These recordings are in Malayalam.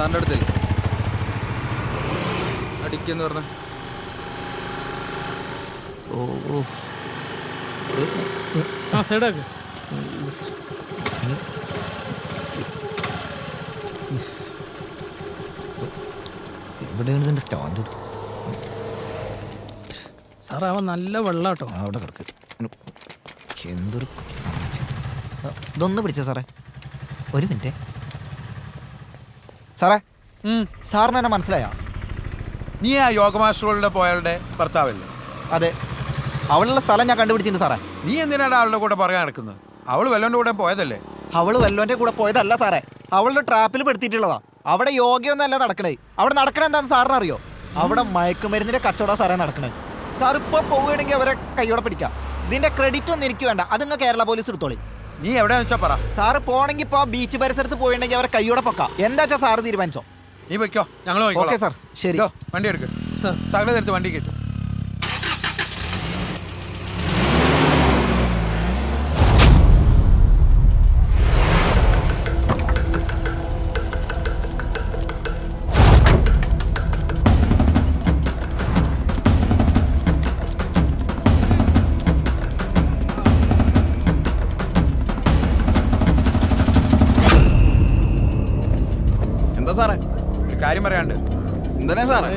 സാറിൻ്റെ അടുത്തല്ലേ അടിക്കെന്ന് പറഞ്ഞ. സൈഡാക്ക്. എവിടെയാണ് ഇതിൻ്റെ സ്റ്റാൻഡ്? സാറേ അവൻ നല്ല വെള്ളാട്ടോ. അവിടെ കിടക്ക്. എന്തൊരു ഇതൊന്ന് പിടിച്ച സാറേ, ഒരു മിനിറ്റ്. സാറേ, സാറിന് എന്നെ മനസ്സിലായോ? നീ ആ യോഗ മാസ്റ്ററുകളുടെ പോയാളുടെ ഭർത്താവല്ലേ? അതെ, അവളുള്ള സ്ഥലം ഞാൻ കണ്ടുപിടിച്ചിട്ടുണ്ട് സാറേ. നീ എന്തിനാണ് അവളുടെ കൂടെ പറയാൻ നടക്കുന്നത്? അവള് വല്ലോൻ്റെ കൂടെ പോയതല്ലേ? അവള് വല്ലോന്റെ കൂടെ പോയതല്ല സാറേ, അവളുടെ ട്രാപ്പിൽ പെടുത്തിയിട്ടുള്ളതാ. അവിടെ യോഗയൊന്നല്ല നടക്കണേ. അവിടെ നടക്കണ എന്താണെന്ന് സാറിന് അറിയോ? അവിടെ മയക്കുമരുന്നിന്റെ കച്ചവടം സാറേ നടക്കണേ. സാർ ഇപ്പൊ പോവുകയാണെങ്കിൽ അവരെ കൈയോടെ പിടിക്കാം. ഇതിന്റെ ക്രെഡിറ്റ് ഒന്നും എനിക്ക് വേണ്ട, അതിങ്ങ് കേരള പോലീസ് എടുത്തോളി. നീ എവിടെയാന്ന് വെച്ചാ പറ. സാറ് പോണെങ്കിൽ ഇപ്പൊ ബീച്ച് പരിസരത്ത് പോയിട്ടുണ്ടെങ്കിൽ അവരെ കൈയോടെ പൊക്കാം. എന്താ വെച്ചാൽ സാറ് തീരുമാനിച്ചോ. നീ വെക്കോ, ഞങ്ങൾ ഓക്കെ സാർ, ശരി. വണ്ടി എടുക്ക്. സാർ സകല എടുത്ത് വണ്ടി കയറ്റും. എന്താ സാറേ? ഒരു കാര്യം പറയാണ്ട്. എന്താ സാറേ?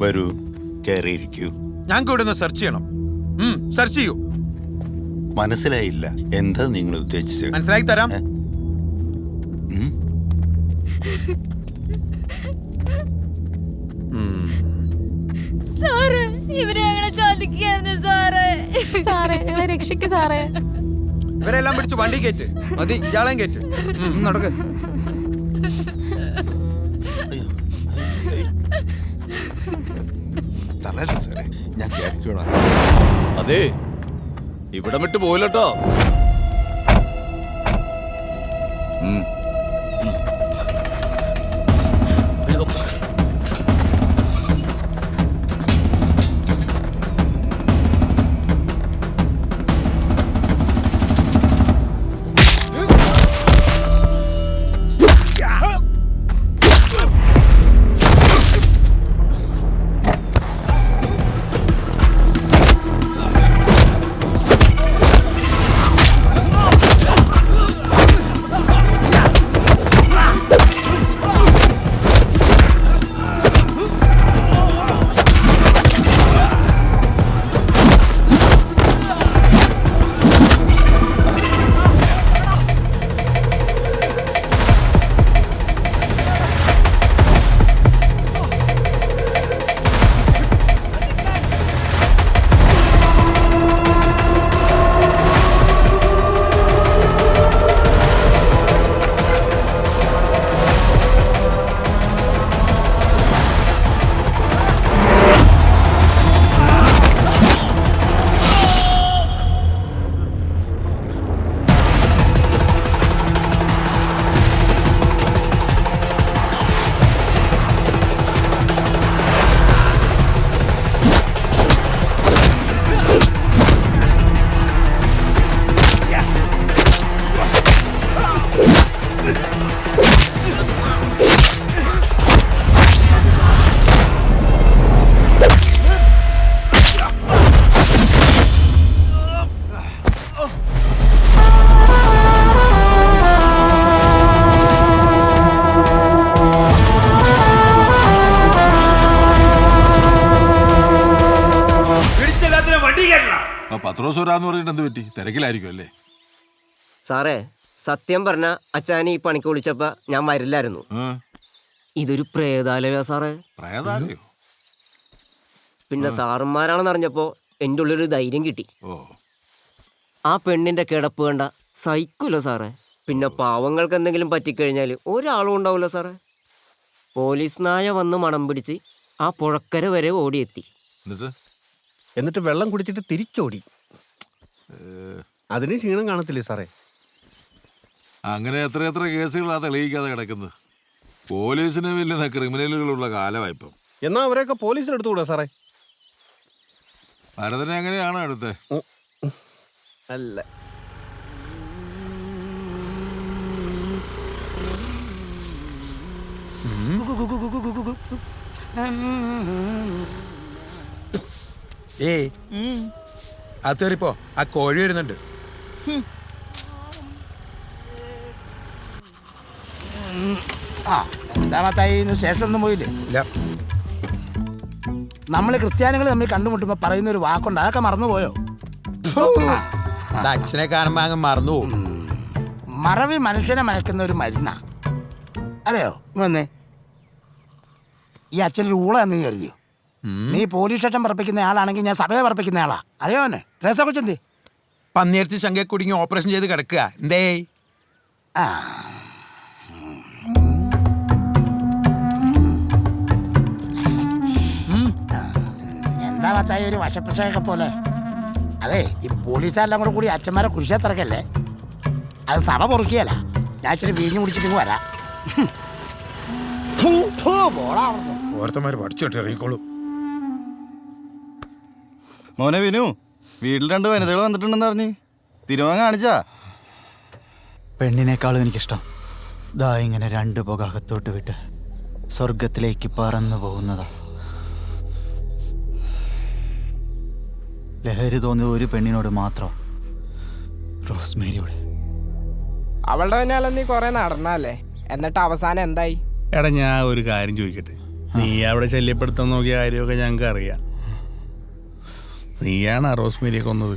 വരൂ, കയറിയിരിക്കൂ. ഞങ്ങൾക്ക് ഇവിടെ നിന്ന് സെർച്ച് ചെയ്യണം. സെർച്ച് ചെയ്യൂ. മനസ്സിലായില്ല, എന്താ നിങ്ങൾ ഉദ്ദേശിച്ചത്? മനസ്സിലാക്കി തരാം. സാറേ, ഇവരെ ഞങ്ങളെ ചതിക്കുകയായിരുന്നു സാറേ. സാറേ, ഞങ്ങളെ രക്ഷിക്ക് സാറേ. ഇവരെല്ലാം പിടിച്ച് വണ്ടി കയറ്റ്. മതി, ഇയാളെയും കയറ്റ്. നടക്ക്. തളരല്ല സാറേ, ഞാൻ കേൾക്കോളാം. അതെ, ഇവിടെ വിട്ട് പോയില്ലട്ടോ. പത്രോസ് വരാന്ന് പറഞ്ഞിട്ട് എന്ത് പറ്റി? തിരക്കിലായിരിക്കും അല്ലേ? സാറേ, സത്യം പറഞ്ഞ അച്ഛനെ ഈ പണിക്ക് വിളിച്ചപ്പോ ഞാൻ വരില്ലായിരുന്നു. ഇതൊരു പ്രേതാലയോ സാറേ? പ്രേതാലയോ? പിന്നെ സാറന്മാരാണെന്ന് അറിഞ്ഞപ്പോ എൻ്റെ ഉള്ളൊരു ധൈര്യം കിട്ടി. ആ പെണ്ണിന്റെ കിടപ്പ് കണ്ട സഹിക്കൂല സാറേ. പിന്നെ പാവങ്ങൾക്ക് എന്തെങ്കിലും പറ്റിക്കഴിഞ്ഞാൽ ഒരാളും ഉണ്ടാവില്ല സാറേ. പോലീസ് നായ വന്ന് മണം പിടിച്ച് ആ പുഴക്കര വരെ ഓടിയെത്തി. എന്നിട്ട് വെള്ളം കുടിച്ചിട്ട് തിരിച്ചോടി. അതിന് ക്ഷീണം കാണത്തില്ലേ സാറേ? അങ്ങനെ എത്ര കേസുകളാ തെളിയിക്കാതെ കിടക്കുന്നത്. പോലീസിന് വലിയ ക്രിമിനലുകളുള്ള കാലമായിപ്പം. എന്നാ അവരെയൊക്കെ പോലീസിനെടുത്തുകൂടാ സാറേ? ഭരതനെ എങ്ങനെയാണോ എടുത്തേ? അല്ല, ഏയ് അതേറിപ്പോ ആ കോഴി വരുന്നുണ്ട്. എന്താമത്തായി സ്റ്റേഷനൊന്നും പോയില്ലേ? ഇല്ല. നമ്മൾ ക്രിസ്ത്യാനികൾ തമ്മിൽ കണ്ടുമുട്ടുമ്പോ പറയുന്ന ഒരു വാക്കുണ്ട്, അതൊക്കെ മറന്നുപോയോ? അച്ഛനെ കാണുമ്പോ അങ്ങ് മറന്നു പോകും. മറവി മനുഷ്യനെ മയക്കുന്ന ഒരു മരുന്നാ, അറിയോ? വന്നേ, ഈ അച്ഛനൊരു ഊളാന്ന് കരുതിയോ? നീ പോലീസ് സ്റ്റേഷൻ പറപ്പിക്കുന്ന ആളാണെങ്കിൽ ഞാൻ സഭയെ പറപ്പിക്കുന്ന ആളാ, അറിയോ? എന്നെ ത്രേസ കൊച്ചെന്തേ പന്നിയിറച്ചി ശങ്ക കുടുങ്ങി ഓപ്പറേഷൻ ചെയ്ത് കിടക്കുക. എന്തേ? എന്താ മത്തായി ഒരു വശപ്രസവൊക്കെ പോലെ? അതെ, ഈ പോലീസുകാരെല്ലാം കൂടി അച്ഛന്മാരെ കുരിശത്തിറക്കല്ലേ, അത് സഭ പൊറുക്കിയല്ല. ഞാൻ ഇച്ചിരി വീഞ്ഞു കുടിച്ചിട്ട് വരാം. ഓർത്തമാര് പഠിച്ചോട്ട് ഇറങ്ങിക്കോളൂ. മോനെ വിനു, വീട്ടിൽ 2 വനിതകൾ വന്നിട്ടുണ്ടെന്ന് അറിഞ്ഞ് തിരുവാൻ കാണിച്ചാ? പെണ്ണിനേക്കാളും എനിക്കിഷ്ടം ദാ ഇങ്ങനെ 2 പുകകത്തോട്ട് വിട്ട് സ്വർഗത്തിലേക്ക് പറന്നു പോകുന്നതാ. ലഹരി തോന്നിയത് ഒരു പെണ്ണിനോട് മാത്രം, റോസ്മേരിയോട്. അവളുടെ പിന്നാലെ നീ കുറെ നടന്നല്ലേ, എന്നിട്ട് അവസാനം എന്തായി? എടാ, ഞാൻ ഒരു കാര്യം ചോദിക്കട്ടെ. നീ അവിടെ ശല്യപ്പെടുത്താൻ നോക്കിയ കാര്യമൊക്കെ ഞങ്ങൾക്ക് അറിയാം. നീയാണ് റോസ്മേരിയെ കൊന്നത്.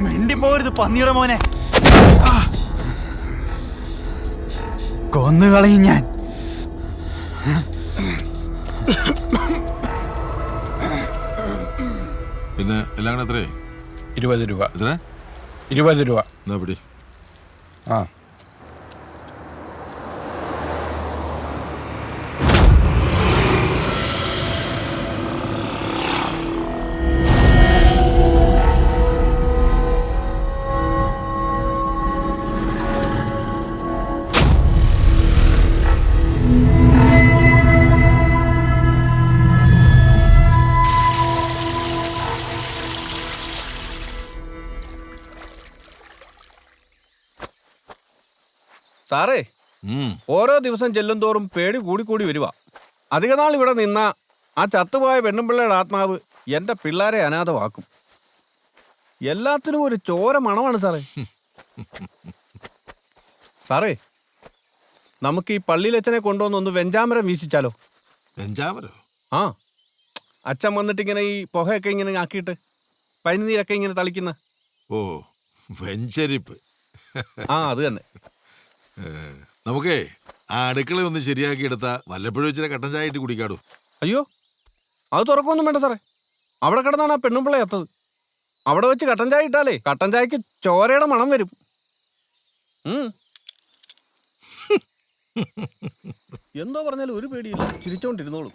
മിണ്ടിപ്പോരുത് പന്നിയുടെ മോനെ, കൊന്നുകളയും ഞാൻ. പിന്നെ എല്ലാം കൂടെ എത്രയായി? 20 രൂപ. എത്ര? 20 രൂപ. എന്നാ പിടി. ആ, സാറേ, ഓരോ ദിവസം ചെല്ലും തോറും പേടി കൂടിക്കൂടി വരുക. അധിക നാൾ ഇവിടെ നിന്ന ആ ചത്തുപോയ പെണ്ണുമ്പിള്ളയുടെ ആത്മാവ് എൻ്റെ പിള്ളേരെ അനാഥമാക്കും. എല്ലാത്തിനും ഒരു ചോര മണമാണ് സാറേ. സാറേ, നമുക്ക് ഈ പള്ളിയിലച്ഛനെ കൊണ്ടുവന്നൊന്ന് വെഞ്ചാമരം വീശിച്ചാലോ? വെഞ്ചാമരോ? ആ, അച്ഛൻ വന്നിട്ടിങ്ങനെ ഈ പുകയൊക്കെ ഇങ്ങനെ ആക്കിയിട്ട് പനിനീരൊക്കെ ഇങ്ങനെ തളിക്കുന്ന. ഓ, വെഞ്ചരിപ്പ്. ആ, അത് തന്നെ. നമുക്കേ ആ അടുക്കള ഒന്ന് ശരിയാക്കി എടുത്താ വല്ലപ്പോഴും ഇച്ചിരി കട്ടൻ ചായ ഇട്ട് കുടിക്കാടൂ. അയ്യോ, അത് തുറക്കൊന്നും വേണ്ട സാറേ. അവിടെ കിടന്നാണ് ആ പെണ്ണുമ്പിള്ള എത്തത്. അവിടെ വെച്ച് കട്ടൻ ചായ ഇട്ടാലേ കട്ടൻ ചായക്ക് ചോരയുടെ മണം വരും. എന്തോ പറഞ്ഞാലും ഒരു പേടിയില്ല, ചിരിച്ചോണ്ടിരുന്നോളൂ.